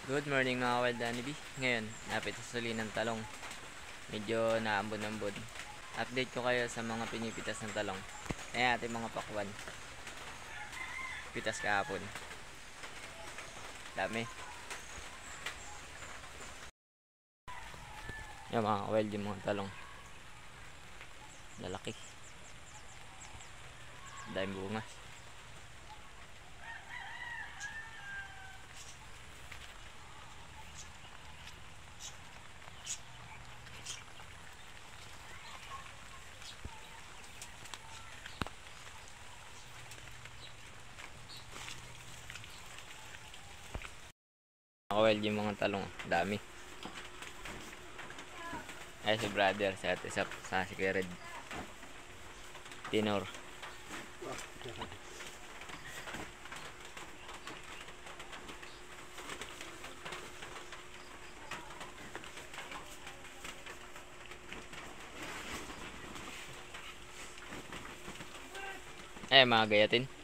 Good morning mga wild honeybee. Ngayon, napit sa suli ng talong. Medyo naambon-ambon. Update ko kayo sa mga pinipitas ng talong. Ayan ating mga pakwan. Pitas kahapon. Dami. Yan mga wild yung mga talong. Lalaki. Dahil bunga. Mga wild yung mga talong. Dami. Ay si brother sa ate sa si Kuya Red. Tinor. Ay mga gayatin.